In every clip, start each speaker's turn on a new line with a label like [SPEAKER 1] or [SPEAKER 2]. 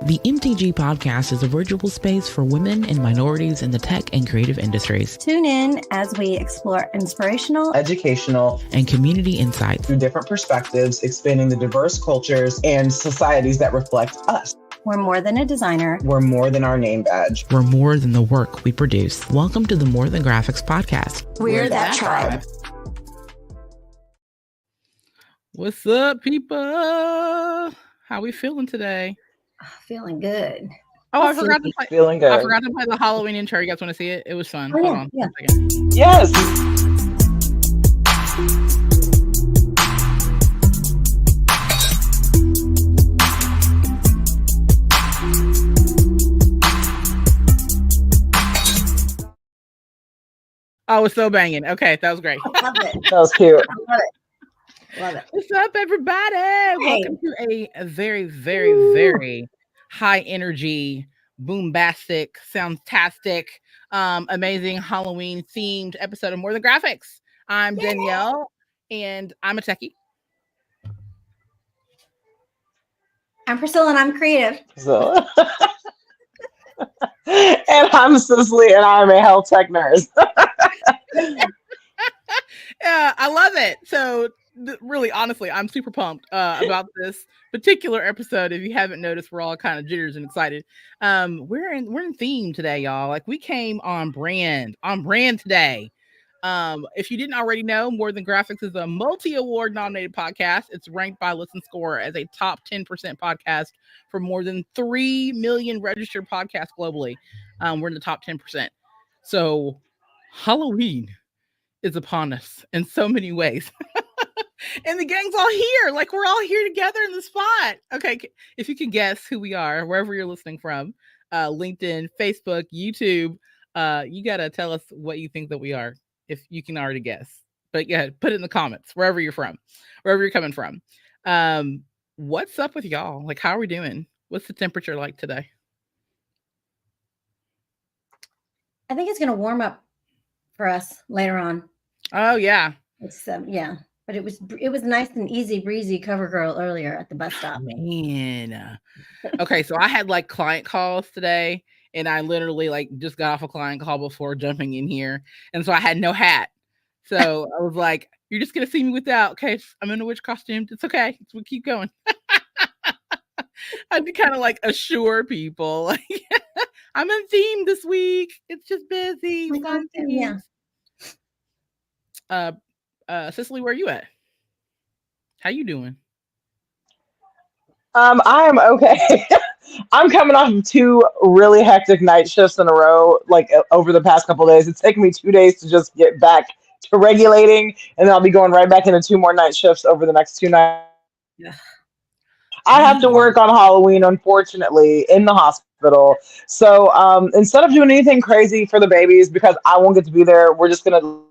[SPEAKER 1] The MTG podcast is a virtual space for women and minorities in the tech and creative industries.
[SPEAKER 2] Tune in as we explore inspirational,
[SPEAKER 3] educational,
[SPEAKER 1] and community insights
[SPEAKER 3] through different perspectives, expanding the diverse cultures and societies that reflect us.
[SPEAKER 2] We're more than a designer.
[SPEAKER 3] We're more than our name badge.
[SPEAKER 1] We're more than the work we produce. Welcome to the More Than Graphics podcast.
[SPEAKER 2] We're that tribe.
[SPEAKER 4] What's up, people? How we feeling today?
[SPEAKER 2] Feeling good.
[SPEAKER 4] Oh, I forgot to play.
[SPEAKER 3] Feeling good.
[SPEAKER 4] I forgot to play the Halloween intro. You guys want to see it? It was fun.
[SPEAKER 2] Oh,
[SPEAKER 4] Hold
[SPEAKER 2] yeah,
[SPEAKER 4] on.
[SPEAKER 2] yeah.
[SPEAKER 4] 1 second.
[SPEAKER 3] Yes.
[SPEAKER 4] Oh, it's so banging. Okay, that was great.
[SPEAKER 2] Love it.
[SPEAKER 3] That was cute.
[SPEAKER 2] Love it. Love it.
[SPEAKER 4] What's up, everybody? Welcome to a very, very, very high energy, boombastic, soundtastic, amazing Halloween themed episode of More Than Graphics. I'm Danielle, and I'm a techie.
[SPEAKER 2] I'm Priscilla, and I'm creative.
[SPEAKER 3] So. And I'm Cicely, and I'm a health tech nurse.
[SPEAKER 4] Yeah, I love it. So really, honestly, I'm super pumped about this particular episode. If you haven't noticed, we're all kind of jitters and excited. We're in theme today, y'all. Like, we came on brand today. If you didn't already know, More Than Graphics is a multi-award nominated podcast. It's ranked by Listen Score as a top 10% podcast for more than 3 million registered podcasts globally. We're in the top 10%. So Halloween is upon us in so many ways. And the gang's all here. Like, we're all here together in the spot. Okay, if you can guess who we are, wherever you're listening from, LinkedIn, Facebook, YouTube, you got to tell us what you think that we are, if you can already guess. But yeah, put it in the comments, wherever you're from, wherever you're coming from. What's up with y'all? Like, how are we doing? What's the temperature like today?
[SPEAKER 2] I think it's going to warm up for us later on.
[SPEAKER 4] Oh, yeah.
[SPEAKER 2] It's yeah. But it was nice and easy breezy cover girl earlier at the bus stop.
[SPEAKER 4] Man. Okay, so I had like client calls today, and I literally like just got off a client call before jumping in here. And so I had no hat. So I was like, you're just gonna see me without. Okay, I'm in a witch costume. It's okay. We'll keep going. I had to kind of like assure people, like, I'm in theme this week. It's just busy. Fun things. Yeah. Cicely, where are you at? How you doing?
[SPEAKER 3] I am okay. I'm coming off of 2 really hectic night shifts in a row, like over the past couple of days. It's taken me 2 days to just get back to regulating, and then I'll be going right back into 2 more night shifts over the next 2 nights.
[SPEAKER 2] Yeah.
[SPEAKER 3] I have to work on Halloween, unfortunately, in the hospital. So instead of doing anything crazy for the babies, because I won't get to be there, we're just going to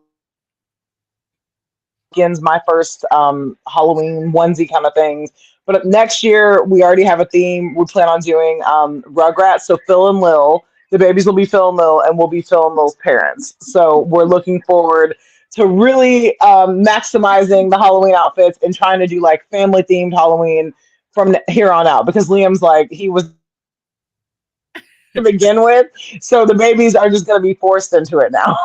[SPEAKER 3] begins my first Halloween onesie kind of things. But next year, we already have a theme. We plan on doing Rugrats. So Phil and Lil, the babies will be Phil and Lil, and we'll be Phil and Lil's parents. So we're looking forward to really maximizing the Halloween outfits and trying to do like family themed Halloween from here on out, because Liam's like, he was to begin with. So the babies are just going to be forced into it now.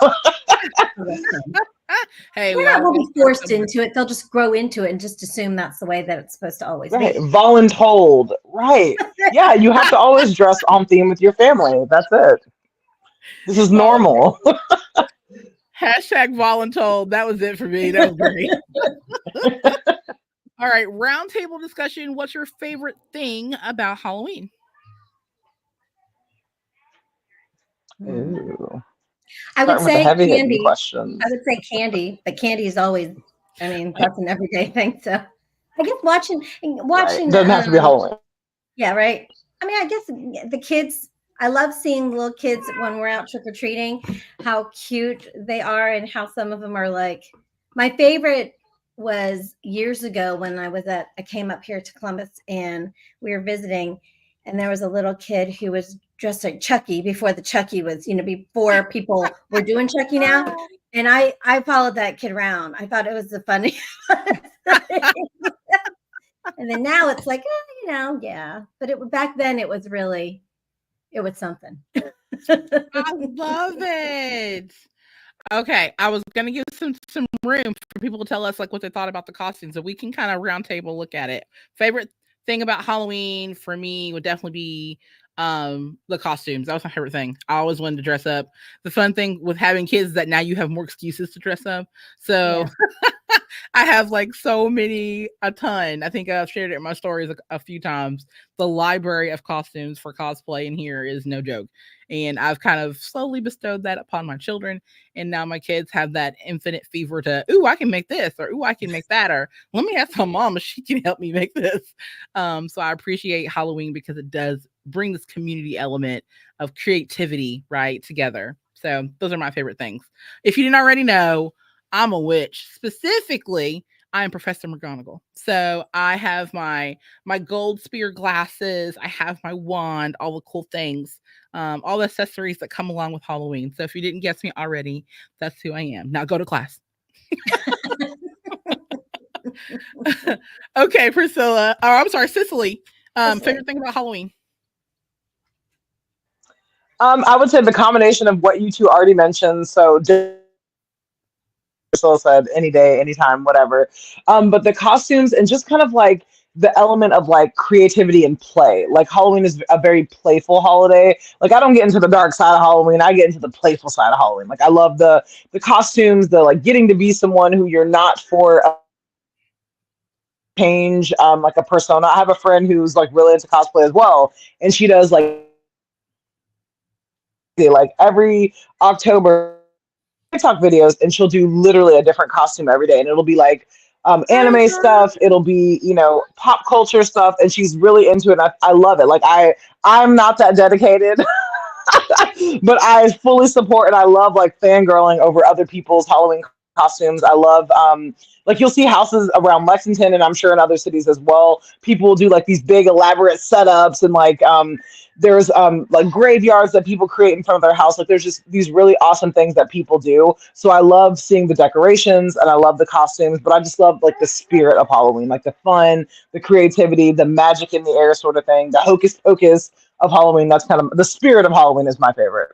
[SPEAKER 4] Hey,
[SPEAKER 2] They're not going to be forced into it. They'll just grow into it and just assume that's the way that it's supposed to always
[SPEAKER 3] Right.
[SPEAKER 2] be.
[SPEAKER 3] Voluntold. Right. Yeah, you have to always dress on theme with your family. That's it. This is normal.
[SPEAKER 4] Hashtag voluntold. That was it for me. That was great. All right, roundtable discussion. What's your favorite thing about Halloween?
[SPEAKER 3] Ooh.
[SPEAKER 2] I would say candy.
[SPEAKER 3] Questions.
[SPEAKER 2] I would say candy, but candy is always, I mean, that's an everyday thing. So I guess watching
[SPEAKER 3] Right. Doesn't have to be Halloween.
[SPEAKER 2] Yeah, right. I mean, I guess the kids, I love seeing little kids when we're out trick-or-treating, how cute they are and how some of them are like, my favorite was years ago when I came up here to Columbus and we were visiting, and there was a little kid who was dressed like Chucky before the Chucky was, before people were doing Chucky now. And I followed that kid around. I thought it was the funniest. And then now it's like, yeah. But back then it was something.
[SPEAKER 4] I love it. Okay, I was gonna give some room for people to tell us like what they thought about the costumes, so we can kind of round table look at it. Favorite thing about Halloween for me would definitely be the costumes. That was my favorite thing. I always wanted to dress up. The fun thing with having kids is that now you have more excuses to dress up. So I have like a ton. I think I've shared it in my stories a few times. The library of costumes for cosplay in here is no joke. And I've kind of slowly bestowed that upon my children. And now my kids have that infinite fever to, ooh, I can make this, or ooh, I can make that, or let me ask my mom if she can help me make this. So I appreciate Halloween because it does bring this community element of creativity right together. So those are my favorite things. If you didn't already know, I'm a witch. Specifically, I am Professor McGonagall. So I have my gold spear glasses. I have my wand, all the cool things, all the accessories that come along with Halloween. So if you didn't guess me already, that's who I am. Now go to class. Okay, Priscilla. Oh, I'm sorry, Cicely. Favorite thing about Halloween?
[SPEAKER 3] I would say the combination of what you two already mentioned. So Priscilla said any day, anytime, whatever. But the costumes and just kind of like the element of like creativity and play. Like Halloween is a very playful holiday. Like I don't get into the dark side of Halloween. I get into the playful side of Halloween. Like I love the costumes, the like getting to be someone who you're not for a change, like a persona. I have a friend who's like really into cosplay as well, and she does like every October TikTok videos, and she'll do literally a different costume every day, and it'll be like anime stuff, it'll be pop culture stuff, and she's really into it. And I love it. Like I'm not that dedicated, but I fully support and I love like fangirling over other people's Halloween costumes. I love like you'll see houses around Lexington and I'm sure in other cities as well. People will do like these big elaborate setups and like there's like graveyards that people create in front of their house. Like there's just these really awesome things that people do. So I love seeing the decorations and I love the costumes, but I just love like the spirit of Halloween, like the fun, the creativity, the magic in the air sort of thing, the hocus pocus of Halloween. That's kind of the spirit of Halloween is my favorite.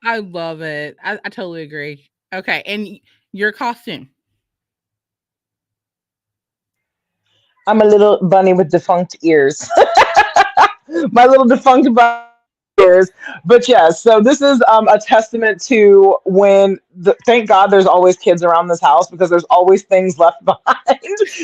[SPEAKER 4] I love it. I totally agree. Okay, and your costume?
[SPEAKER 3] I'm a little bunny with defunct ears. My little defunct bunny ears. But yeah, so this is a testament to thank God there's always kids around this house because there's always things left behind.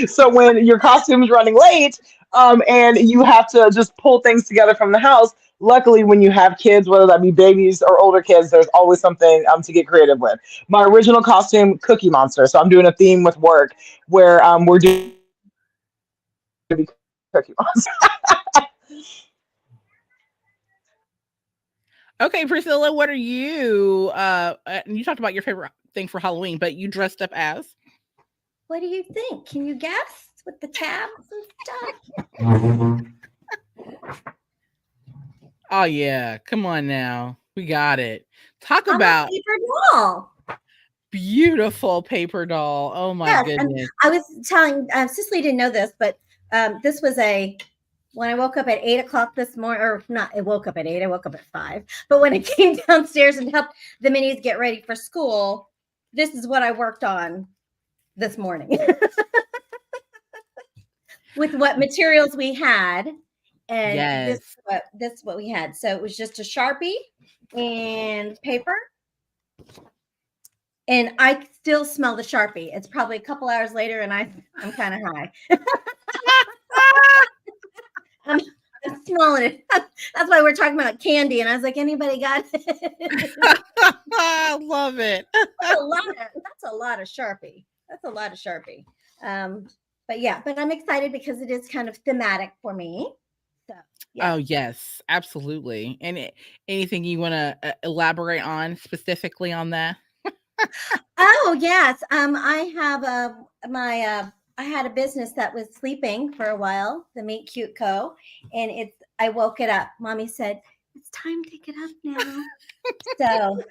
[SPEAKER 3] So when your costume's running late and you have to just pull things together from the house, luckily when you have kids, whether that be babies or older kids, there's always something to get creative with. My original costume, Cookie Monster. So I'm doing a theme with work where we're doing Cookie Monster.
[SPEAKER 4] Okay, Priscilla, what are you? And you talked about your favorite thing for Halloween, but you dressed up as?
[SPEAKER 2] What do you think? Can you guess with the tabs and stuff?
[SPEAKER 4] Oh yeah, come on now, we got it. Talk
[SPEAKER 2] I'm
[SPEAKER 4] about
[SPEAKER 2] a paper doll.
[SPEAKER 4] Beautiful paper doll. Oh my goodness.
[SPEAKER 2] And I was telling Cicely didn't know this, but this was when I woke up at 8:00 this morning, or not, I woke up at 8, I woke up at 5. But when I came downstairs and helped the minis get ready for school, this is what I worked on this morning. With what materials we had. And
[SPEAKER 4] yes.
[SPEAKER 2] this is what we had. So it was just a Sharpie and paper. And I still smell the Sharpie. It's probably a couple hours later and I'm kind of high. I'm smelling it. That's why we're talking about candy. And I was like, anybody got it?
[SPEAKER 4] I love it.
[SPEAKER 2] That's a lot of Sharpie. That's a lot of Sharpie. But I'm excited because it is kind of thematic for me. So,
[SPEAKER 4] yeah. Oh yes, absolutely. And anything you want to elaborate on specifically on that?
[SPEAKER 2] Oh yes, I have I had a business that was sleeping for a while, the Meet Cute Co. And I woke it up. Mommy said, it's time to get up now. So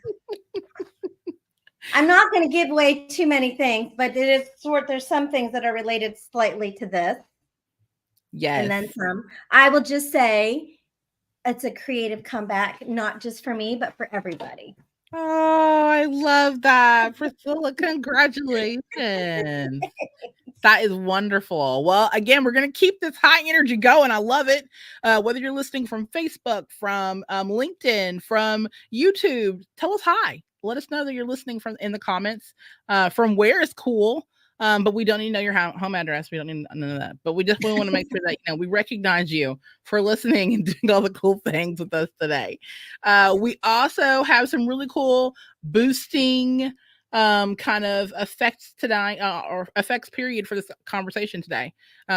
[SPEAKER 2] I'm not going to give away too many things, but there's some things that are related slightly to this.
[SPEAKER 4] Yes.
[SPEAKER 2] And then some. I will just say it's a creative comeback, not just for me, but for everybody.
[SPEAKER 4] Oh, I love that. Priscilla, congratulations. That is wonderful. Well, again, we're going to keep this high energy going. I love it. Whether you're listening from Facebook, from LinkedIn, from YouTube, tell us hi. Let us know that you're listening from in the comments. From where is cool. But we don't need to know your home address. We don't need none of that. But we just want to make sure that we recognize you for listening and doing all the cool things with us today. We also have some really cool boosting kind of effects tonight or effects period for this conversation today.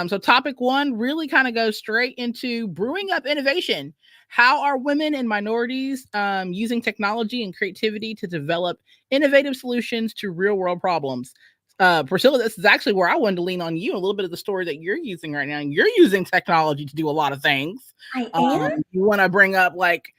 [SPEAKER 4] So topic 1 really kind of goes straight into brewing up innovation. How are women and minorities using technology and creativity to develop innovative solutions to real world problems? Priscilla, this is actually where I wanted to lean on you, a little bit of the story that you're using right now. You're using technology to do a lot of things.
[SPEAKER 2] I am.
[SPEAKER 4] You want to bring up like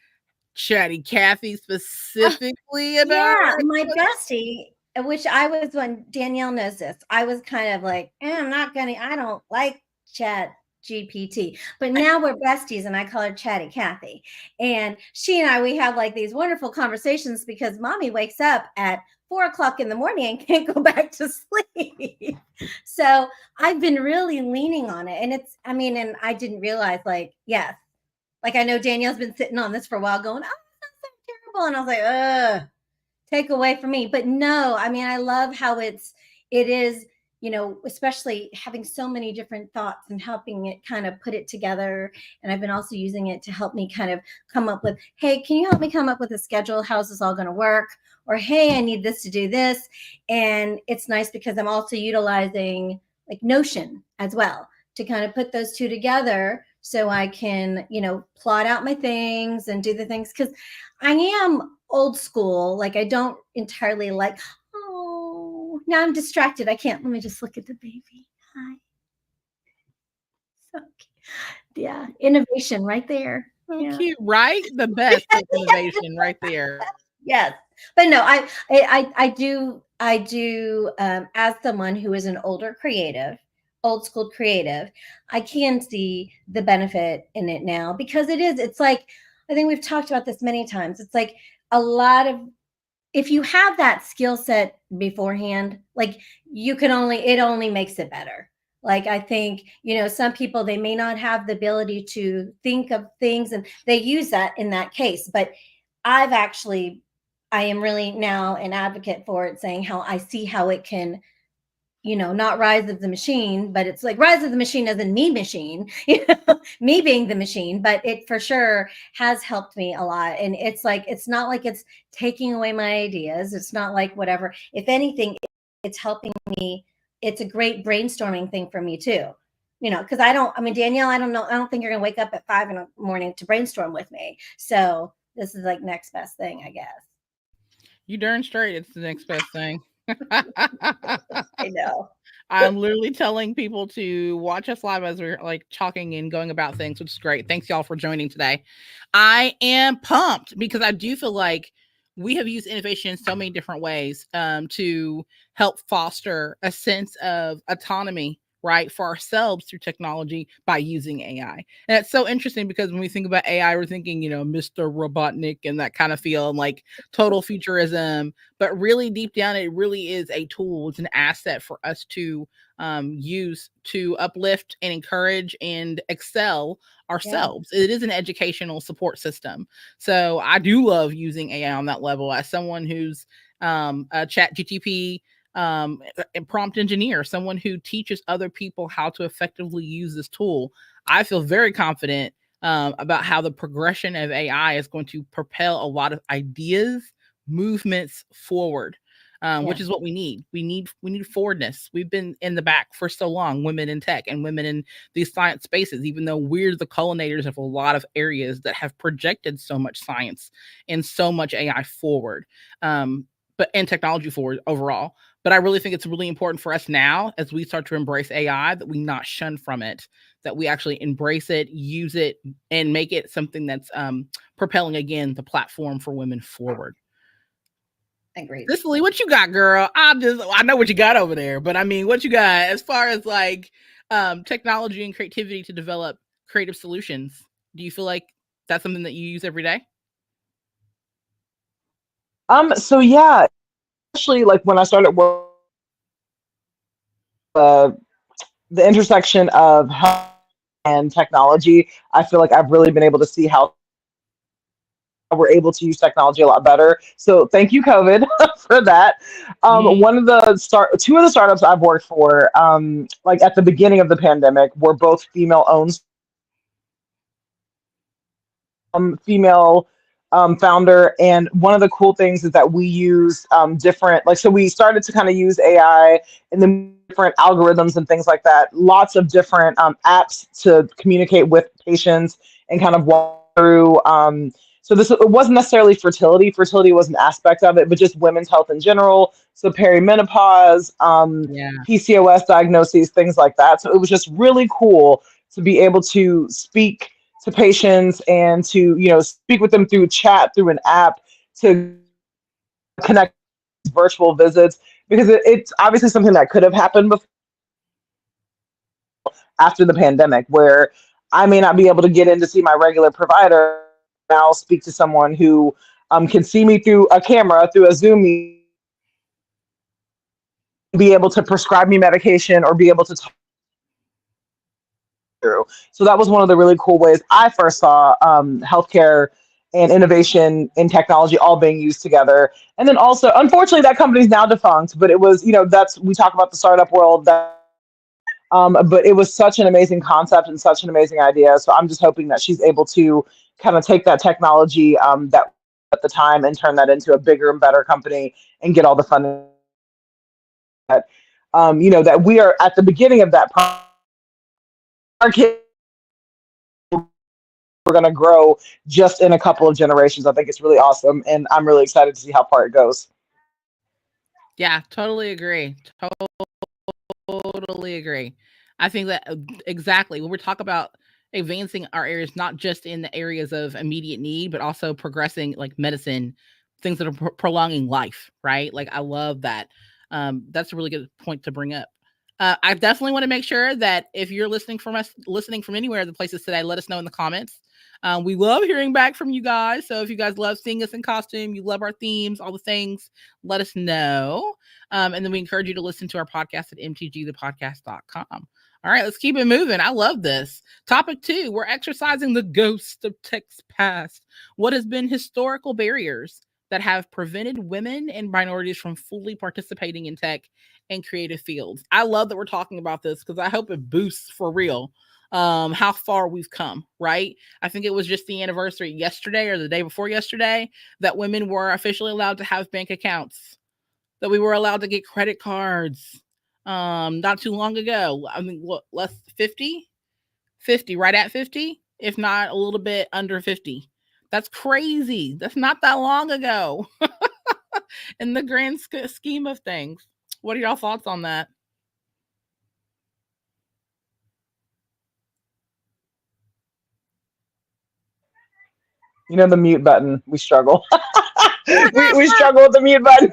[SPEAKER 4] Chatty Cathy specifically about
[SPEAKER 2] my bestie, which I was when Danielle knows this. I was kind of like, I don't like Chat GPT, but now we're besties and I call her Chatty Cathy. And she and we have like these wonderful conversations because mommy wakes up at 4:00 in the morning and can't go back to sleep. So I've been really leaning on it. And and I didn't realize yes. Like I know Danielle's been sitting on this for a while going, oh, that's so terrible. And I was like, take away from me. But no, I love how it is, especially having so many different thoughts and helping it kind of put it together. And I've been also using it to help me kind of come up with, hey, can you help me come up with a schedule? How's this all going to work? Or, hey, I need this to do this. And it's nice because I'm also utilizing like Notion as well to kind of put those two together so I can, plot out my things and do the things. Because I am old school. Like I don't entirely like, oh, now I'm distracted. I can't. Let me just look at the baby. Hi. So cute. Yeah. Innovation right there.
[SPEAKER 4] So cute, right? The best innovation right there.
[SPEAKER 2] Yes. But no, I do as someone who is an older creative, old school creative, I can see the benefit in it now because it's like, I think we've talked about this many times. It's like a lot of, if you have that skill set beforehand, like it only makes it better. Like I think, some people, they may not have the ability to think of things and they use that in that case. But I am really now an advocate for it, saying how I see how it can, not rise of the machine, but it's like rise of the machine as in me machine, me being the machine, but it for sure has helped me a lot. And it's like, it's not like it's taking away my ideas. It's not like whatever. If anything, it's helping me. It's a great brainstorming thing for me too. Because Danielle, I don't know. I don't think you're going to wake up at 5 in the morning to brainstorm with me. So this is like next best thing, I guess.
[SPEAKER 4] You darn straight it's the next best thing.
[SPEAKER 2] I know.
[SPEAKER 4] I'm literally telling people to watch us live as we're like talking and going about things, which is great. Thanks y'all for joining today. I am pumped because I do feel like we have used innovation in so many different ways to help foster a sense of autonomy, right, for ourselves through technology by using AI. And it's so interesting because when we think about AI, we're thinking, Mr. Robotnik and that kind of feel and like total futurism, but really deep down, it really is a tool. It's an asset for us to use to uplift and encourage and excel ourselves. Yeah. It is an educational support system. So I do love using AI on that level as someone who's a chat GTP a prompt engineer, someone who teaches other people how to effectively use this tool. I feel very confident about how the progression of AI is going to propel a lot of ideas, movements forward, which is what we need. We need forwardness. We've been in the back for so long, women in tech and women in these science spaces, even though we're the culminators of a lot of areas that have projected so much science and so much AI forward, and technology forward overall. But I really think it's really important for us now, as we start to embrace AI, that we not shun from it, that we actually embrace it, use it, and make it something that's propelling, again, the platform for women forward.
[SPEAKER 2] Agreed.
[SPEAKER 4] Cicely, what you got, girl? I know what you got over there, but I mean, what you got as far as like technology and creativity to develop creative solutions? Do you feel like that's something that you use every day?
[SPEAKER 3] So yeah, especially like when I started work, uh, the intersection of health and technology, I feel like I've really been able to see how we're able to use technology a lot better. So thank you, COVID, for that. One of the two of the startups I've worked for, like at the beginning of the pandemic, were both female-owned. Female founder, and one of the cool things is that we use different, like, so we started to kind of use AI and then different algorithms and things like that. Lots of different apps to communicate with patients and kind of walk through. So this, it wasn't necessarily fertility. Fertility was an aspect of it, but just women's health in general. So perimenopause,
[SPEAKER 4] Yeah.
[SPEAKER 3] PCOS diagnoses, things like that. So it was just really cool to be able to speak to patients and to, you know, speak with them through chat, through an app, to connect virtual visits, because it's obviously something that could have happened before, after the pandemic, where I may not be able to get in to see my regular provider. Now speak to someone who can see me through a camera, through a Zoom meeting, be able to prescribe me medication or be able to talk through. So that was one of the really cool ways I first saw healthcare and innovation in technology all being used together. And then also, unfortunately, that company's now defunct, but it was, you know, that's, we talk about the startup world, that but it was such an amazing concept and such an amazing idea. So I'm just hoping that she's able to kind of take that technology that at the time and turn that into a bigger and better company and get all the funding that, you know, that we are at the beginning of that process. Our kids are going to grow just in a couple of generations. I think it's really awesome, and I'm really excited to see how far it goes.
[SPEAKER 4] Yeah, totally agree. Totally agree. I think that exactly when we talk about advancing our areas, not just in the areas of immediate need, but also progressing like medicine, things that are prolonging life, right? Like I love that. That's a really good point to bring up. I definitely want to make sure that if you're listening from anywhere of the places today, let us know in the comments. We love hearing back from you guys. So if you guys love seeing us in costume, you love our themes, all the things, let us know. And then we encourage you to listen to our podcast at mtgthepodcast.com. All right, let's keep it moving. I love this. Topic 2, we're exercising the ghost of tech's past. What has been historical barriers that have prevented women and minorities from fully participating in tech and creative fields? I love that we're talking about this because I hope it boosts for real how far we've come, right? I think it was just the anniversary yesterday or the day before yesterday that women were officially allowed to have bank accounts, that we were allowed to get credit cards not too long ago. I mean, what, less 50, right at 50, if not a little bit under 50. That's crazy. That's not that long ago in the grand scheme of things. What are y'all thoughts on that?
[SPEAKER 3] You know, the mute button, we struggle. we struggle with the mute button.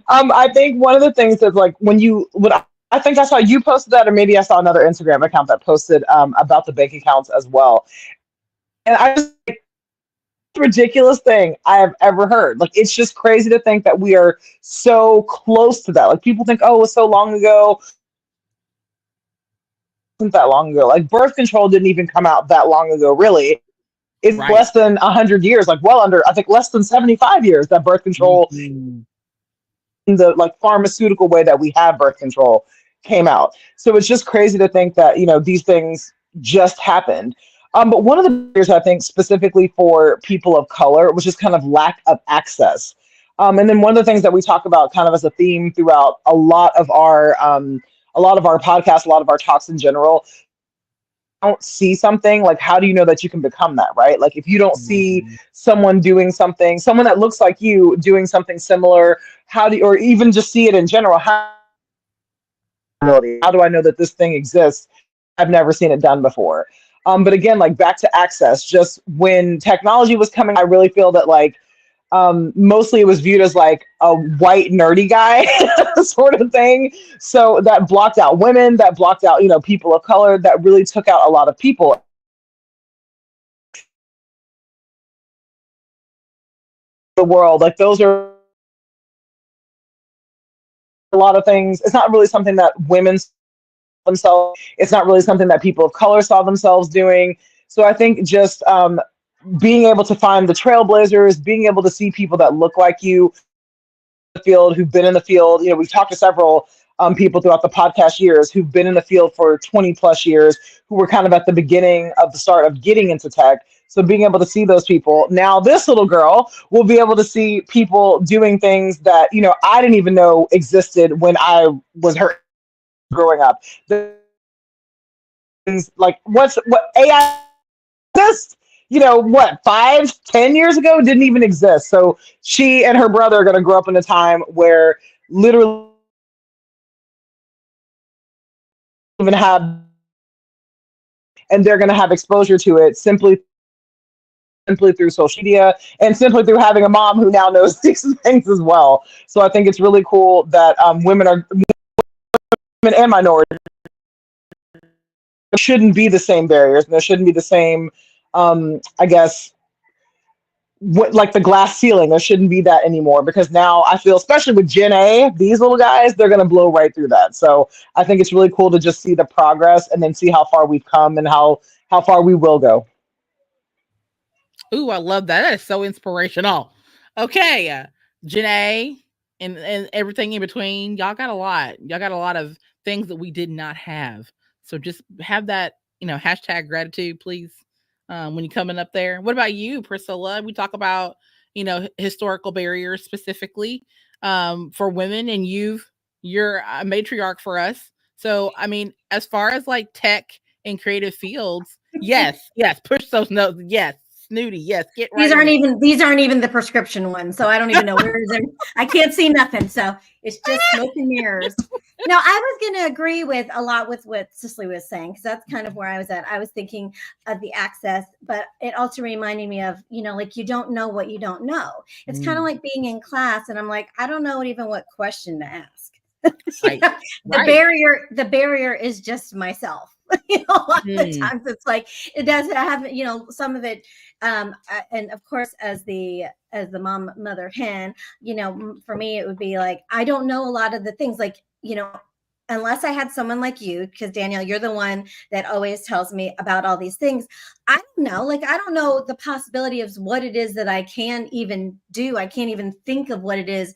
[SPEAKER 3] I think one of the things that's like when you would, I think I saw you posted that, or maybe I saw another Instagram account that posted about the bank accounts as well. And I just, like, ridiculous thing I have ever heard. Like, it's just crazy to think that we are so close to that. Like, people think, oh, it was so long ago. It wasn't that long ago. Like, birth control didn't even come out that long ago, really. It's
[SPEAKER 4] Right.
[SPEAKER 3] less than 100 years, like well under, I think less than 75 years that birth control, in the like pharmaceutical way that we have birth control, came out. So it's just crazy to think that, you know, these things just happened. But one of the barriers, I think, specifically for people of color, was just kind of lack of access. And then one of the things that we talk about kind of as a theme throughout a lot of our podcasts, a lot of our talks in general, don't see something, like how do you know that you can become that, right? Like if you don't see someone doing something, someone that looks like you doing something similar, how do you, or even just see it in general, how do I know that this thing exists? I've never seen it done before. But again, like back to access, just when technology was coming, I really feel that like mostly it was viewed as like a white nerdy guy sort of thing. So that blocked out women, that blocked out, people of color, that really took out a lot of people. The world, like those are a lot of things. It's not really something that women themselves. It's not really something that people of color saw themselves doing. So I think just being able to find the trailblazers, being able to see people that look like you, the field, who've been in the field. We've talked to several people throughout the podcast years who've been in the field for 20 plus years, who were kind of at the beginning of the start of getting into tech. So being able to see those people, now this little girl will be able to see people doing things that, I didn't even know existed when I was her growing up. Things like what AI exists, what, 5-10 years ago didn't even exist. So she and her brother are going to grow up in a time where literally even have, and they're going to have exposure to it simply through social media and simply through having a mom who now knows these things as well. So I think it's really cool that women and minorities shouldn't be the same barriers, and there shouldn't be the same, I guess, like the glass ceiling. There shouldn't be that anymore, because now I feel, especially with Gen A, these little guys, they're going to blow right through that. So I think it's really cool to just see the progress and then see how far we've come and how far we will go.
[SPEAKER 4] Ooh, I love that. That is so inspirational. Okay, Janae and everything in between. Y'all got a lot. Y'all got a lot of things that we did not have. So just have that, hashtag gratitude, please, when you're coming up there. What about you, Priscilla? We talk about, historical barriers specifically for women, and you're a matriarch for us. So, I mean, as far as like tech and creative fields, yes, push those notes. Yes, Snooty, yes, get right.
[SPEAKER 2] These aren't even the prescription ones, so I don't even know where is it. I can't see nothing, so it's just smoke and mirrors. Now, I was going to agree with a lot with what Cicely was saying, because that's kind of where I was at. I was thinking of the access, but it also reminded me of, like, you don't know what you don't know. It's kind of like being in class, and I'm like, I don't know even what question to ask.
[SPEAKER 4] Right.
[SPEAKER 2] The barrier is just myself. A lot of the times it's like it doesn't have, some of it, and of course, as the mother hen, for me it would be like, I don't know a lot of the things, like, unless I had someone like you, because Danielle, you're the one that always tells me about all these things. I don't know, like, I don't know the possibility of what it is that I can even do. I can't even think of what it is.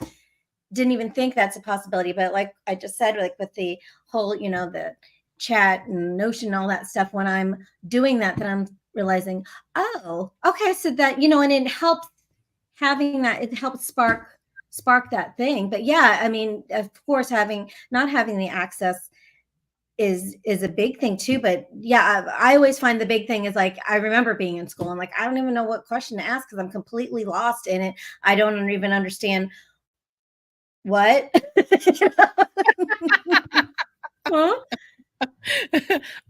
[SPEAKER 2] Didn't even think that's a possibility. But like I just said, like with the whole, the chat and Notion and all that stuff, when I'm doing that, then I'm realizing, oh, okay, so that, and it helps having that, it helps spark that thing. But yeah, I mean, of course, not having the access is a big thing too. But yeah, I always find the big thing is, like, I remember being in school, I'm like, I don't even know what question to ask, because I'm completely lost in it. I don't even understand what. Huh?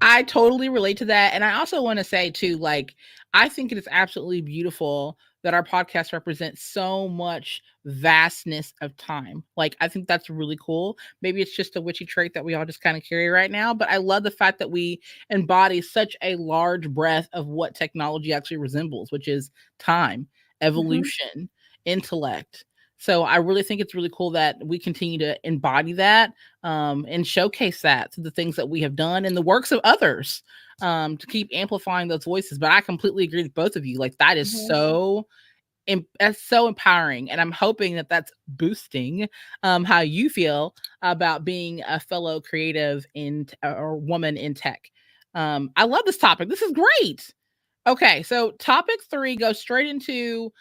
[SPEAKER 4] I totally relate to that. And I also want to say too, like, I think it is absolutely beautiful that our podcast represents so much vastness of time. Like, I think that's really cool. Maybe it's just a witchy trait that we all just kind of carry right now, but I love the fact that we embody such a large breadth of what technology actually resembles, which is time, evolution, intellect. So I really think it's really cool that we continue to embody that and showcase that to the things that we have done and the works of others, to keep amplifying those voices. But I completely agree with both of you. Like, that is that's so empowering. And I'm hoping that that's boosting how you feel about being a fellow creative or woman in tech. I love this topic. This is great. Okay, so topic 3 goes straight into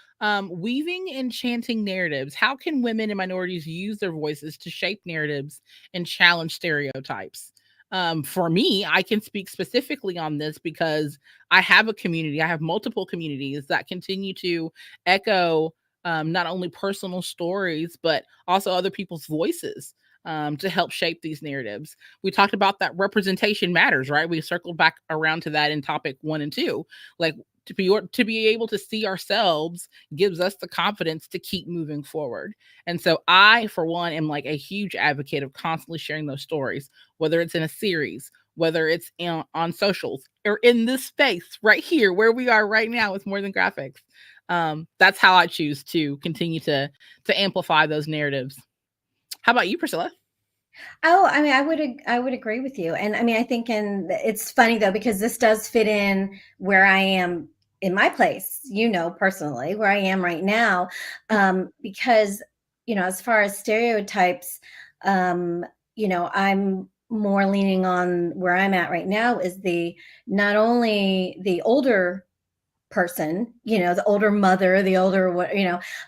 [SPEAKER 4] weaving enchanting narratives. How can women and minorities use their voices to shape narratives and challenge stereotypes? For me, I can speak specifically on this because I have a community. I have multiple communities that continue to echo not only personal stories, but also other people's voices to help shape these narratives. We talked about that representation matters, right? We circled back around to that in topic 1 and 2. Like, to be able to see ourselves gives us the confidence to keep moving forward. And so I, for one, am like a huge advocate of constantly sharing those stories, whether it's in a series, whether it's on socials, or in this space right here where we are right now with More Than Graphics. That's how I choose to continue to amplify those narratives. How about you, Priscilla?
[SPEAKER 2] Oh, I mean, I would agree with you. And I mean, I think, and it's funny though, because this does fit in where I am in my place, personally, where I am right now. Because, as far as stereotypes, I'm more leaning on where I'm at right now is not only the older person, the older mother, the older,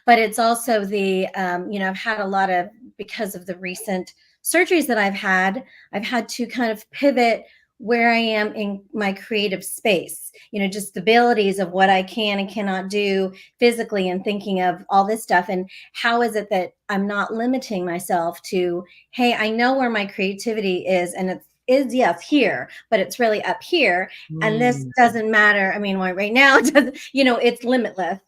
[SPEAKER 2] but it's also I've had a lot of, because of the recent surgeries that I've had to kind of pivot where I am in my creative space, just the abilities of what I can and cannot do physically, and thinking of all this stuff. And how is it that I'm not limiting myself to, hey, I know where my creativity is, and yes, here, but it's really up here. And this doesn't matter. I mean, right now it doesn't, it's limitless.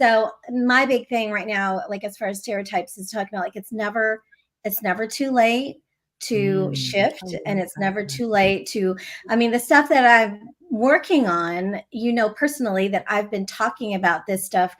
[SPEAKER 2] So my big thing right now, like as far as stereotypes, is talking about like it's never too late to shift, and it's never too late to, I mean, the stuff that I'm working on, personally, that I've been talking about this stuff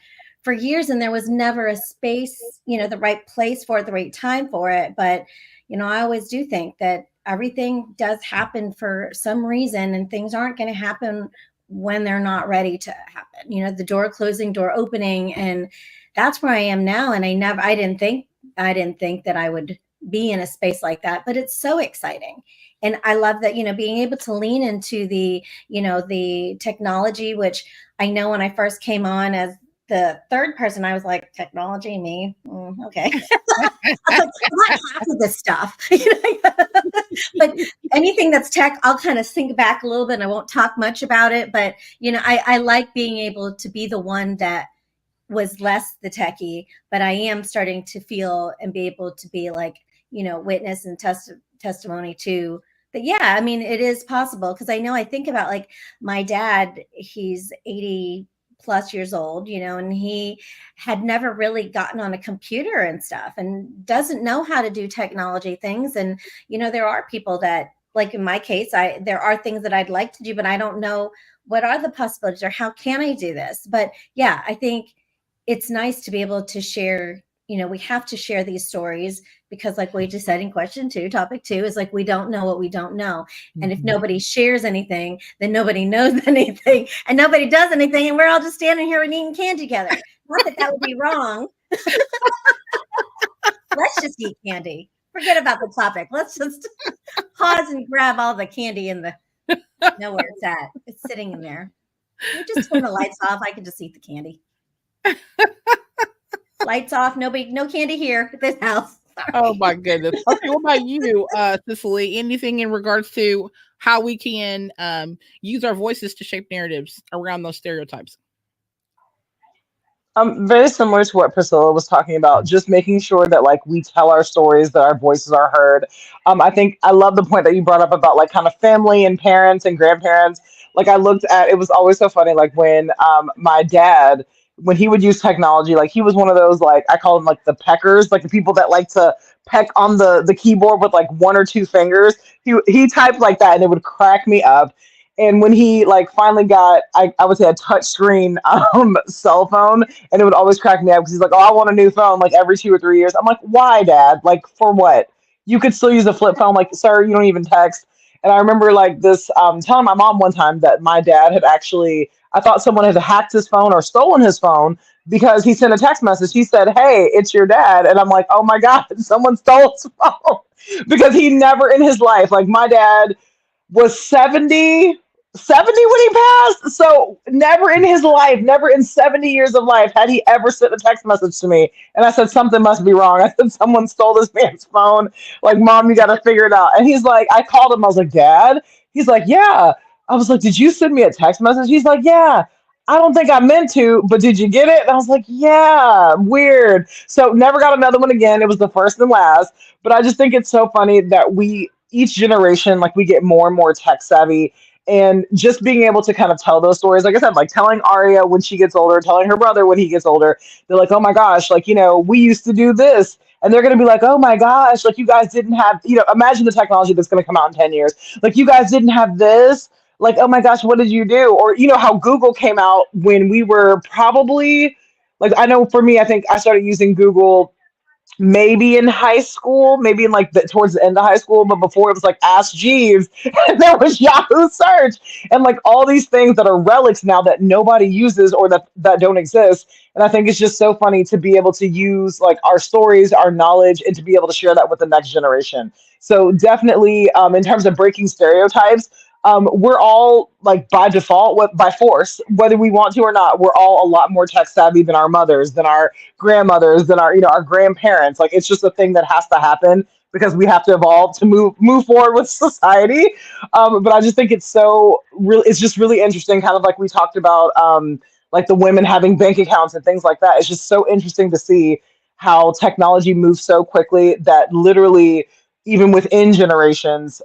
[SPEAKER 2] for years, and there was never a space, the right place for it, the right time for it. But, I always do think that everything does happen for some reason, and things aren't going to happen when they're not ready to happen. The door closing, door opening, and that's where I am now. And I didn't think that I would be in a space like that, but it's so exciting. And I love that, being able to lean into the technology, which I know when I first came on as the third person, I was like, technology, me? Okay. I was like, not half of this stuff. But anything that's tech, I'll kind of think back a little bit and I won't talk much about it. But, I like being able to be the one that was less the techie, but I am starting to feel and be able to be like, witness and testimony to that. Yeah, I mean, it is possible, because I think about like my dad, he's 80 plus years old, and he had never really gotten on a computer and stuff, and doesn't know how to do technology things. And, there are people that, like in my case, there are things that I'd like to do, but I don't know what are the possibilities or how can I do this. But yeah, I think it's nice to be able to share, we have to share these stories, because like we just said in topic 2 is like, we don't know what we don't know. And if nobody shares anything, then nobody knows anything, and nobody does anything. And we're all just standing here and eating candy together. Not that would be wrong. Let's just eat candy. Forget about the topic. Let's just pause and grab all the candy know where it's at. It's sitting in there. We just turn the lights off. I can just eat the candy. Lights off. No candy here at this house. Sorry.
[SPEAKER 4] Oh my goodness. Okay, what about you, Cicely? Anything in regards to how we can use our voices to shape narratives around those stereotypes?
[SPEAKER 3] Very similar to what Priscilla was talking about, just making sure that like we tell our stories, that our voices are heard. I think I love the point that you brought up about like kind of family and parents and grandparents. Like I looked at, it was always so funny, like when my dad, when he would use technology, like he was one of those, like I call them like the peckers, like the people that like to peck on the keyboard with like one or two fingers. He typed like that and it would crack me up. And when he like finally got, I would say, a touch screen cell phone, and it would always crack me up because he's like, "Oh, I want a new phone like every 2 or 3 years." I'm like, "Why, Dad? Like for what? You could still use a flip phone. Like, sir, you don't even text." And I remember like this telling my mom one time that my dad had actually, I thought someone had hacked his phone or stolen his phone because he sent a text message. He said, "Hey, it's your dad," and I'm like, "Oh my God, someone stole his phone," because he never in his life, like my dad was 70 when he passed. So never in his life, never in 70 years of life had he ever sent a text message to me. And I said, something must be wrong. I said, someone stole this man's phone. Like, Mom, you got to figure it out. And he's like, I called him. I was like, Dad? He's like, yeah. I was like, did you send me a text message? He's like, yeah. I don't think I meant to, but did you get it? And I was like, yeah, weird. So never got another one again. It was the first and last. But I just think it's so funny that each generation, like we get more and more tech savvy. And just being able to kind of tell those stories, like I said, like telling Arya when she gets older, telling her brother when he gets older, they're like, oh my gosh, like, we used to do this. And they're going to be like, oh my gosh, like you guys didn't have, imagine the technology that's going to come out in 10 years. Like you guys didn't have this. Like, oh my gosh, what did you do? Or, how Google came out when we were probably, like, I know for me, I think I started using Google maybe in high school, maybe in like towards the end of high school, but before it was like Ask Jeeves, and there was Yahoo search, and like all these things that are relics now that nobody uses or that don't exist. And I think it's just so funny to be able to use like our stories, our knowledge, and to be able to share that with the next generation. So definitely, in terms of breaking stereotypes, we're all like by default, by force, whether we want to or not, we're all a lot more tech savvy than our mothers, than our grandmothers, than our grandparents. Like it's just a thing that has to happen because we have to evolve to move forward with society. But I just think it's just really interesting, kind of like we talked about, like the women having bank accounts and things like that. It's just so interesting to see how technology moves so quickly that literally even within generations,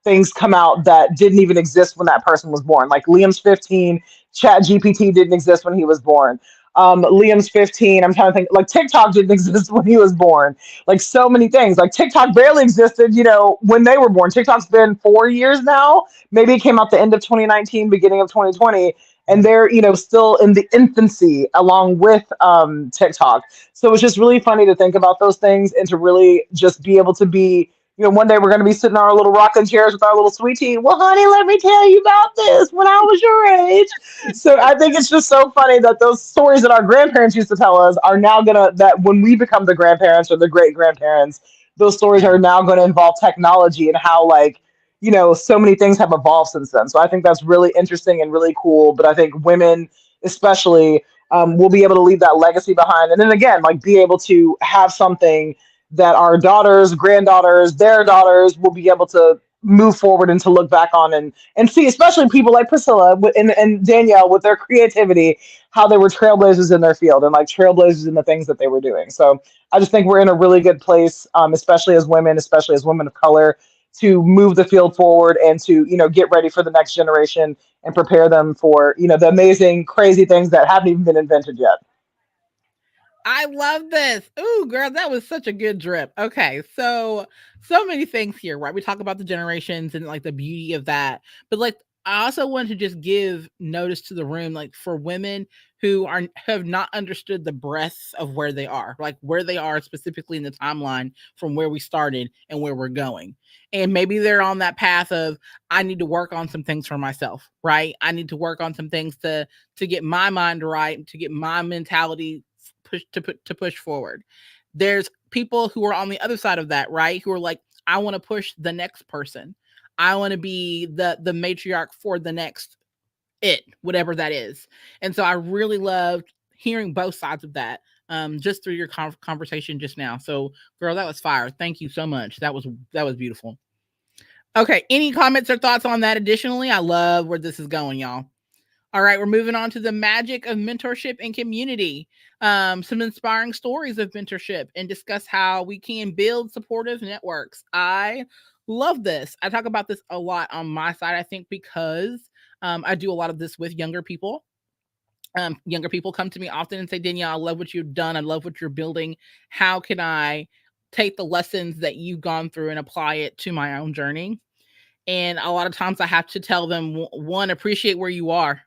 [SPEAKER 3] things come out that didn't even exist when that person was born. Like Liam's 15, Chat GPT didn't exist when he was born. Liam's 15. I'm trying to think, like TikTok didn't exist when he was born. Like so many things. Like TikTok barely existed, when they were born. TikTok's been 4 years now. Maybe it came out the end of 2019, beginning of 2020. And they're, still in the infancy along with TikTok. So it's just really funny to think about those things and to really just be able to be, one day we're going to be sitting on our little rocking chairs with our little sweet tea. Well, honey, let me tell you about this when I was your age. So I think it's just so funny that those stories that our grandparents used to tell us are now that when we become the grandparents or the great grandparents, those stories are now going to involve technology and how like, so many things have evolved since then. So I think that's really interesting and really cool. But I think women, especially, will be able to leave that legacy behind. And then again, like be able to have something that our daughters, granddaughters, their daughters will be able to move forward and to look back on and see, especially people like Priscilla and Danielle with their creativity, how they were trailblazers in their field and like trailblazers in the things that they were doing. So I just think we're in a really good place, especially as women of color, to move the field forward and to, get ready for the next generation and prepare them for, the amazing, crazy things that haven't even been invented yet.
[SPEAKER 4] I love this. Ooh, girl, that was such a good drip. Okay, so many things here, right? We talk about the generations and like the beauty of that, but like I also want to just give notice to the room, like for women who have not understood the breadth of where they are, like where they are specifically in the timeline from where we started and where we're going. And maybe they're on that path of I need to work on some things for myself, right? I need to work on some things to get my mind right, to get my mentality to push forward. There's people who are on the other side of that, right? Who are like, I want to push the next person. I want to be the matriarch for the next whatever that is. And so I really loved hearing both sides of that just through your conversation just now. So girl, that was fire. Thank you so much. That was beautiful. Okay. Any comments or thoughts on that? Additionally, I love where this is going, y'all. All right, we're moving on to the magic of mentorship and community. Some inspiring stories of mentorship and discuss how we can build supportive networks. I love this. I talk about this a lot on my side, I think, because I do a lot of this with younger people. Younger people come to me often and say, Danielle, I love what you've done. I love what you're building. How can I take the lessons that you've gone through and apply it to my own journey? And a lot of times I have to tell them, one, appreciate where you are.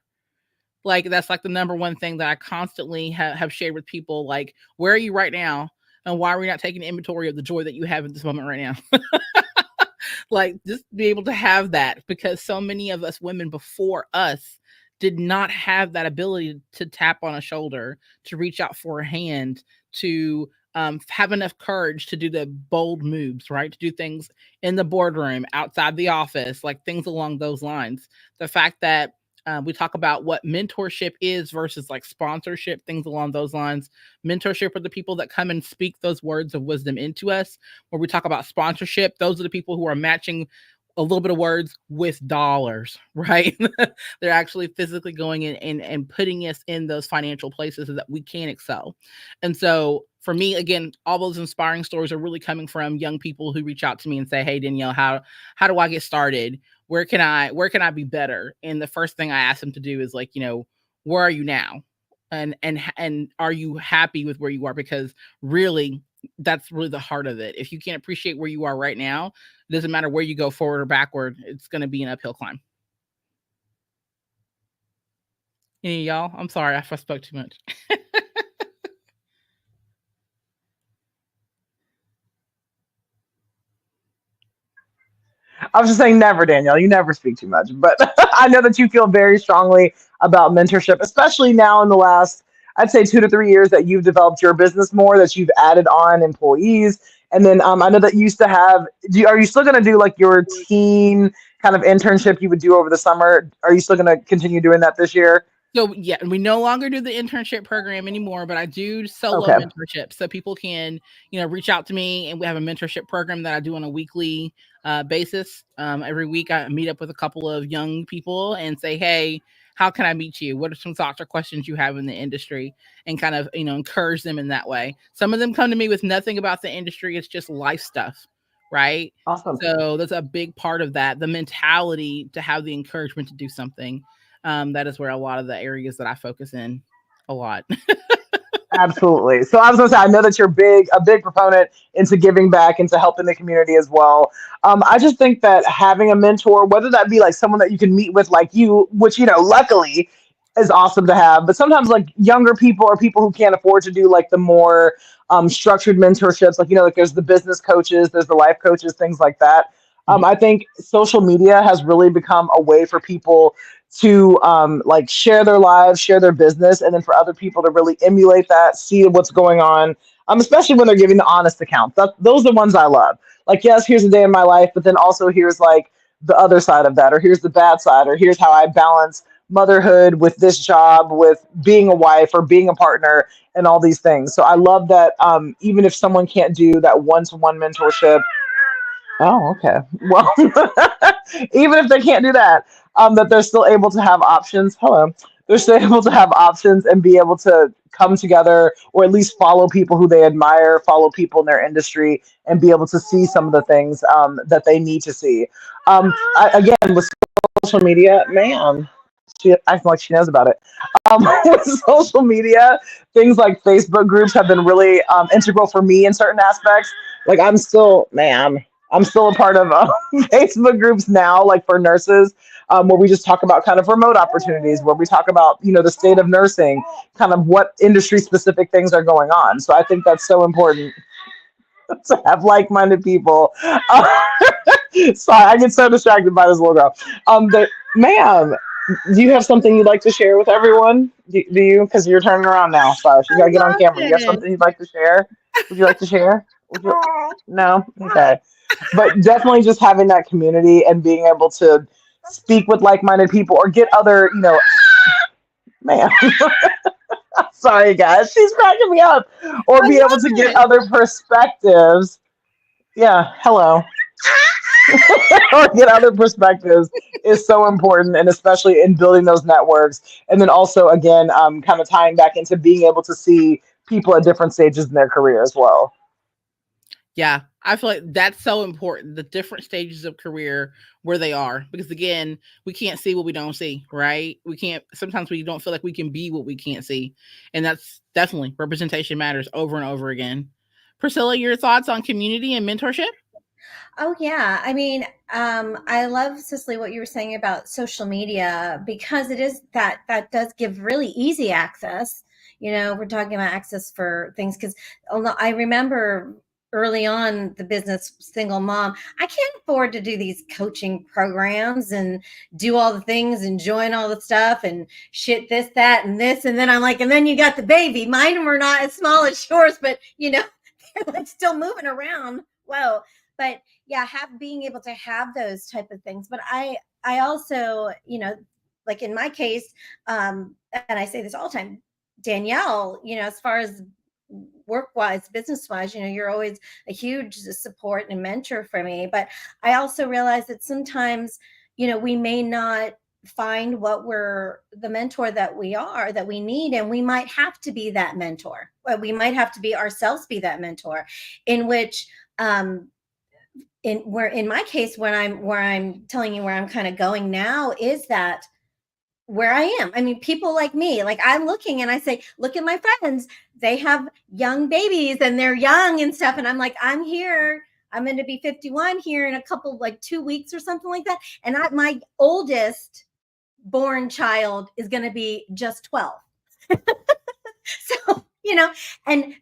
[SPEAKER 4] Like, that's like the number one thing that I constantly have shared with people. Like, where are you right now? And why are we not taking inventory of the joy that you have in this moment right now? Like, just be able to have that, because so many of us women before us did not have that ability to tap on a shoulder, to reach out for a hand, to have enough courage to do the bold moves, right? To do things in the boardroom, outside the office, like things along those lines. The fact that we talk about what mentorship is versus like sponsorship, things along those lines. Mentorship are the people that come and speak those words of wisdom into us. Where we talk about sponsorship, those are the people who are matching a little bit of words with dollars, right? They're actually physically going in and putting us in those financial places so that we can excel. And so for me, again, all those inspiring stories are really coming from young people who reach out to me and say, "Hey, Danielle, how do I get started? Where can I be better?" And the first thing I ask them to do is like, where are you now? And are you happy with where you are? Because really, that's really the heart of it. If you can't appreciate where you are right now, it doesn't matter where you go, forward or backward, it's going to be an uphill climb. Any of y'all? I'm sorry if I spoke too much.
[SPEAKER 3] I was just saying, never, Danielle. You never speak too much, but I know that you feel very strongly about mentorship, especially now in the last, I'd say, 2 to 3 years that you've developed your business more, that you've added on employees, and then I know that you used to have. Are you still going to do like your teen kind of internship you would do over the summer? Are you still going to continue doing that this year?
[SPEAKER 4] So yeah, we no longer do the internship program anymore, but I do solo
[SPEAKER 3] Okay.
[SPEAKER 4] mentorship. So people can, reach out to me, and we have a mentorship program that I do on a weekly basis. Every week I meet up with a couple of young people and say, "Hey, how can I meet you? What are some thoughts or questions you have in the industry?" And kind of, encourage them in that way. Some of them come to me with nothing about the industry. It's just life stuff, right?
[SPEAKER 3] Awesome.
[SPEAKER 4] So that's a big part of that. The mentality to have the encouragement to do something. That is where a lot of the areas that I focus in a lot.
[SPEAKER 3] Absolutely. So I was going to say, I know that you're a big proponent into giving back, into helping the community as well. I just think that having a mentor, whether that be like someone that you can meet with, like you, which luckily is awesome to have, but sometimes like younger people or people who can't afford to do like the more structured mentorships, like like there's the business coaches, there's the life coaches, things like that. I think social media has really become a way for people to like share their lives, share their business, and then for other people to really emulate that, see what's going on. Especially when they're giving the honest accounts. Those are the ones I love. Like, yes, here's a day in my life, but then also here's like the other side of that, or here's the bad side, or here's how I balance motherhood with this job, with being a wife or being a partner, and all these things. So I love that even if someone can't do that one-to-one mentorship. Oh, okay. Well, even if they can't do that, that they're still able to have options. Hello. They're still able to have options and be able to come together, or at least follow people who they admire, follow people in their industry, and be able to see some of the things that they need to see. Again, with social media, ma'am, she acts like she knows about it. With social media, things like Facebook groups have been really integral for me in certain aspects. Like I'm still a part of Facebook groups now, like for nurses, where we just talk about kind of remote opportunities, where we talk about, the state of nursing, kind of what industry specific things are going on. So I think that's so important to have like-minded people. Sorry, I get so distracted by this little girl. But ma'am, do you have something you'd like to share with everyone? Do you? Because you're turning around now. Sorry, she's got to get on camera. You have something you'd like to share? Would you like to share? No? Okay. But definitely just having that community and being able to speak with like-minded people, or get other, man. Sorry, guys, she's cracking me up. Or be able to get other perspectives. Yeah, hello. Or get other perspectives is so important, and especially in building those networks. And then also, again, kind of tying back into being able to see people at different stages in their career as well.
[SPEAKER 4] Yeah, I feel like that's so important. The different stages of career where they are, because again, we can't see what we don't see, right? Sometimes we don't feel like we can be what we can't see. And that's definitely, representation matters over and over again. Priscilla, your thoughts on community and mentorship?
[SPEAKER 2] Oh yeah. I mean, I love, Cicely, what you were saying about social media, because it is that does give really easy access. We're talking about access for things, because I remember early on the business, single mom, I can't afford to do these coaching programs and do all the things and join all the stuff and shit, this, that, and this. And then I'm like, and then you got the baby. Mine were not as small as yours, but they're like still moving around. Whoa. But yeah, being able to have those type of things. But I also, like in my case, and I say this all the time, Danielle, as far as work-wise, business-wise, you're always a huge support and mentor for me. But I also realize that sometimes, we may not find the mentor that we need, and we might have to be that mentor. We might have to be ourselves, be that mentor, in which, in my case, where I'm telling you where I'm kind of going now, is that where I am. I mean, people like me, like I'm looking and I say, look at my friends. They have young babies and they're young and stuff. And I'm like, I'm here. I'm going to be 51 here in a couple, like 2 weeks or something like that. And my oldest born child is going to be just 12. So, and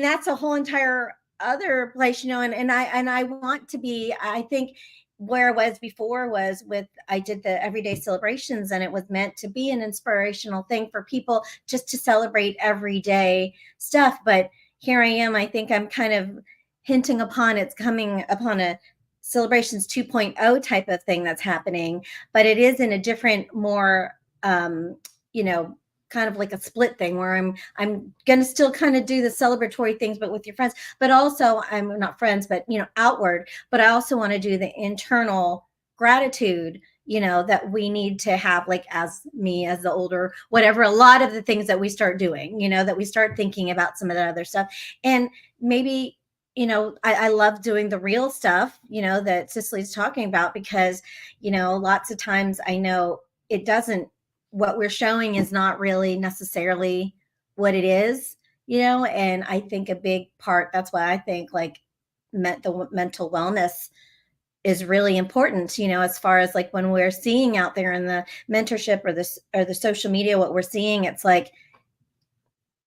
[SPEAKER 2] that's a whole entire other place, and I want to be, I think, where I was before was I did the everyday celebrations, and it was meant to be an inspirational thing for people just to celebrate everyday stuff. But here I am, I think I'm kind of hinting upon it's coming upon a celebrations 2.0 type of thing that's happening, but it is in a different, more, kind of like a split thing where I'm going to still kind of do the celebratory things, but with your friends, but also I'm not friends, but, outward, but I also want to do the internal gratitude, that we need to have, like, as the older, whatever, a lot of the things that we start doing, that we start thinking about some of the other stuff. And maybe, I love doing the real stuff, that Cicely's talking about, because, lots of times I know what we're showing is not really necessarily what it is, and I think a big part, that's why I think, like, the mental wellness is really important, as far as, like, when we're seeing out there in the mentorship or the social media, what we're seeing, it's like,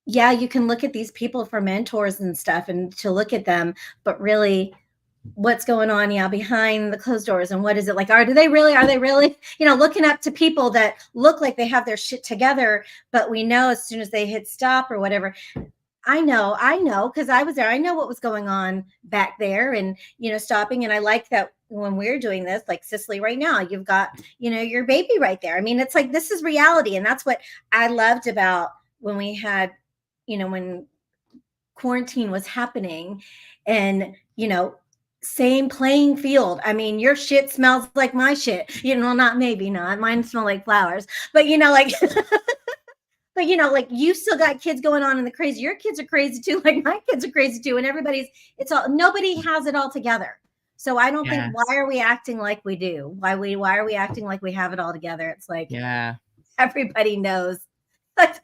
[SPEAKER 2] yeah, you can look at these people for mentors and stuff and to look at them, but really, what's going on behind the closed doors, and what is it like? Are they really looking up to people that look like they have their shit together, but we know as soon as they hit stop or whatever, I know because I was there, I know what was going on back there, and stopping. And I like that when we're doing this, like Cicely right now, you've got your baby right there. I mean, it's like, this is reality, and that's what I loved about when we had when quarantine was happening, and same playing field. I mean, your shit smells like my shit. Not maybe not. Mine smell like flowers. But like, but like, you still got kids going on in the crazy. Your kids are crazy too. Like, my kids are crazy too. And nobody has it all together. So I don't think, why are we acting like we do? Why are we acting like we have it all together? It's like, everybody knows. Like,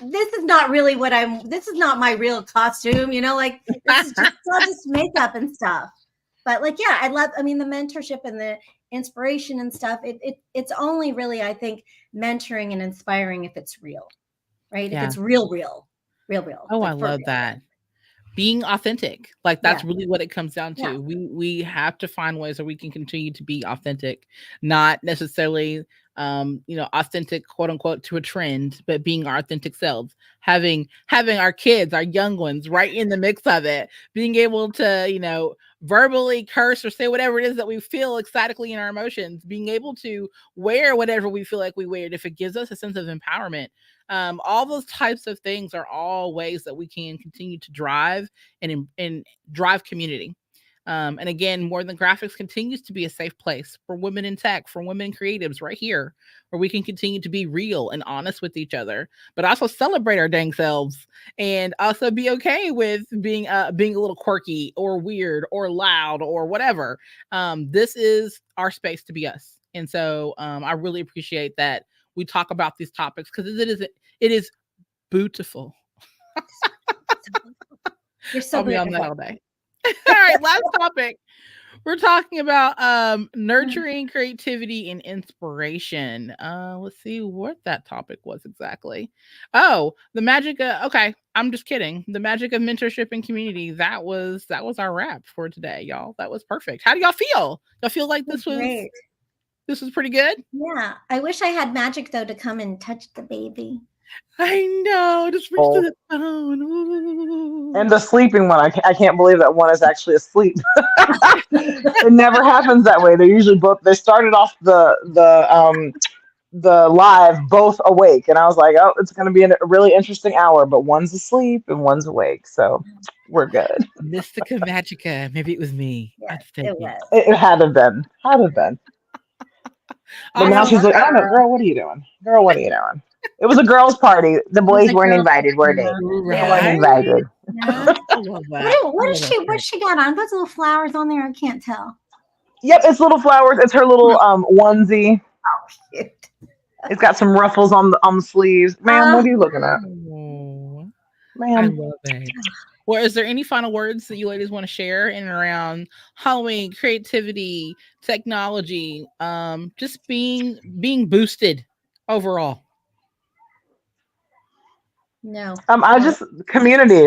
[SPEAKER 2] this is not really this is not my real costume, like, this is just makeup and stuff. But, like, yeah, the mentorship and the inspiration and stuff. It's only really, I think, mentoring and inspiring if it's real, right?
[SPEAKER 4] Yeah.
[SPEAKER 2] If it's real.
[SPEAKER 4] Oh, like, I love that. Being authentic, like, that's really what it comes down to. Yeah. We have to find ways that we can continue to be authentic, not necessarily, authentic, quote unquote, to a trend, but being our authentic selves, having our kids, our young ones, right in the mix of it, being able to, verbally curse or say whatever it is that we feel ecstatically in our emotions, being able to wear whatever we feel like we wear, if it gives us a sense of empowerment. All those types of things are all ways that we can continue to drive and drive community. And again, More Than Graphics continues to be a safe place for women in tech, for women creatives right here, where we can continue to be real and honest with each other, but also celebrate our dang selves, and also be okay with being a little quirky or weird or loud or whatever. This is our space to be us. And so I really appreciate that we talk about these topics, because it is beautiful.
[SPEAKER 2] You're so
[SPEAKER 4] I'll be on that all day. All right, last topic. We're talking about nurturing creativity and inspiration. Let's see what that topic was exactly. Oh, the magic of, okay, I'm just kidding. The magic of mentorship and community. That was our wrap for today, y'all. That was perfect. How do y'all feel? Y'all feel like this was great? This was pretty good?
[SPEAKER 2] Yeah. I wish I had magic, though, to come and touch the baby.
[SPEAKER 4] I know. Just reach to the phone. Ooh.
[SPEAKER 3] And the sleeping one, I can't believe that one is actually asleep. It never happens that way. They're usually both. They started off the the live both awake, and I was like, oh, it's going to be a really interesting hour, but one's asleep and one's awake, so we're good.
[SPEAKER 4] Mystica Magica. Maybe it was me.
[SPEAKER 2] Yeah,
[SPEAKER 4] I'd take
[SPEAKER 2] it was.
[SPEAKER 3] It had to have been. But now she's like, I don't know, girl, what are you doing? Girl, what are you doing? It was a girls' party. The boys weren't invited, were they? They weren't invited.
[SPEAKER 2] Yeah.
[SPEAKER 4] I love that.
[SPEAKER 2] What she got on? Those little flowers on there? I can't tell.
[SPEAKER 3] Yep, it's little flowers. It's her little onesie.
[SPEAKER 2] Cute.
[SPEAKER 3] It's got some ruffles on the sleeves. Ma'am, what are you looking at?
[SPEAKER 4] Oh, I
[SPEAKER 3] Ma'am.
[SPEAKER 4] love it. Well, is there any final words that you ladies want to share in and around Halloween, creativity, technology, just being boosted overall?
[SPEAKER 2] No.
[SPEAKER 3] I just community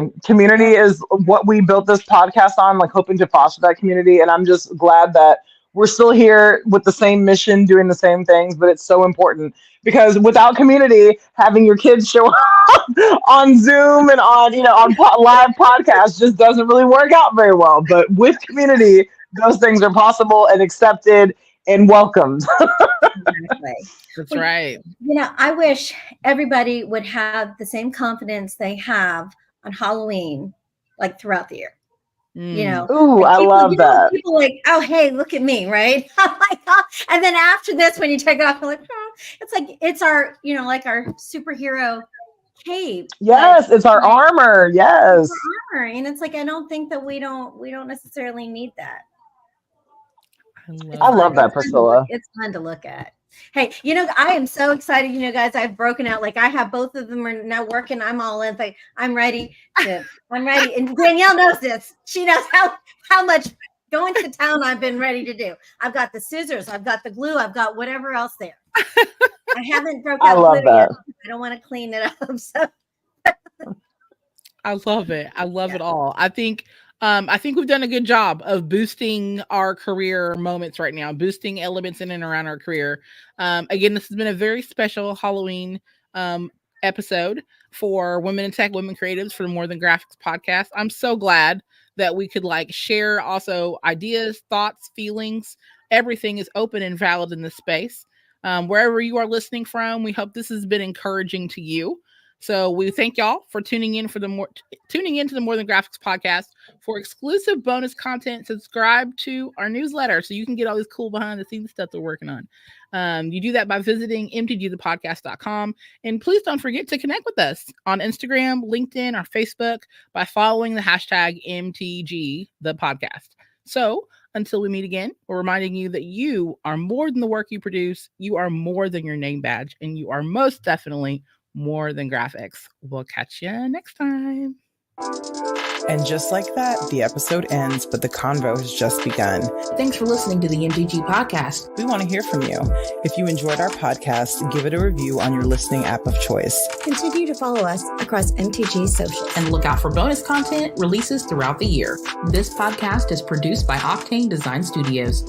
[SPEAKER 3] is what we built this podcast on, like hoping to foster that community. And I'm just glad that we're still here with the same mission, doing the same things, but it's so important because without community, having your kids show up on Zoom and on, live podcasts just doesn't really work out very well. But with community, those things are possible and accepted and welcomed.
[SPEAKER 2] Exactly.
[SPEAKER 4] That's right.
[SPEAKER 2] I wish everybody would have the same confidence they have on Halloween, like throughout the year.
[SPEAKER 3] Ooh,
[SPEAKER 2] like
[SPEAKER 3] I love that.
[SPEAKER 2] People like, oh, hey, look at me, right? Oh my God. And then after this, when you take it off, you're like, it's like, it's our, like our superhero cape.
[SPEAKER 3] Yes, it's our armor. Yes.
[SPEAKER 2] It's our armor. And it's like, I don't think that we don't necessarily need that.
[SPEAKER 3] I love that, Priscilla.
[SPEAKER 2] It's fun to look at. Hey, I am so excited. Guys, I've broken out. Like I have both of them are now working. I'm all in. Like I'm ready. I'm ready. And Danielle knows this. She knows how much going to town I've been ready to do. I've got the scissors. I've got the glue. I've got whatever else there. I haven't broken out.
[SPEAKER 3] I love that.
[SPEAKER 2] Yet. I don't want to clean it up. So
[SPEAKER 4] I love it. I love it all. I think we've done a good job of boosting our career moments right now, boosting elements in and around our career. Again, this has been a very special Halloween episode for Women in Tech, Women Creatives for the More Than Graphics podcast. I'm so glad that we could share also ideas, thoughts, feelings. Everything is open and valid in this space. Wherever you are listening from, we hope this has been encouraging to you. So we thank y'all for tuning in into the More Than Graphics podcast. For exclusive bonus content, subscribe to our newsletter so you can get all this cool behind the scenes stuff we're working on. You do that by visiting mtgthepodcast.com. And please don't forget to connect with us on Instagram, LinkedIn, or Facebook by following the hashtag MTGthepodcast. So until we meet again, we're reminding you that you are more than the work you produce. You are more than your name badge, and you are most definitely more than graphics. We'll catch you next time.
[SPEAKER 5] And just like that, the episode ends, but the convo has just begun.
[SPEAKER 1] Thanks for listening to the MTG podcast.
[SPEAKER 5] We want to hear from you. If you enjoyed our podcast, give it a review on your listening app of choice.
[SPEAKER 2] continue to follow us across MTG socials.
[SPEAKER 1] And look out for bonus content releases throughout the year. This podcast is produced by Octane Design Studios.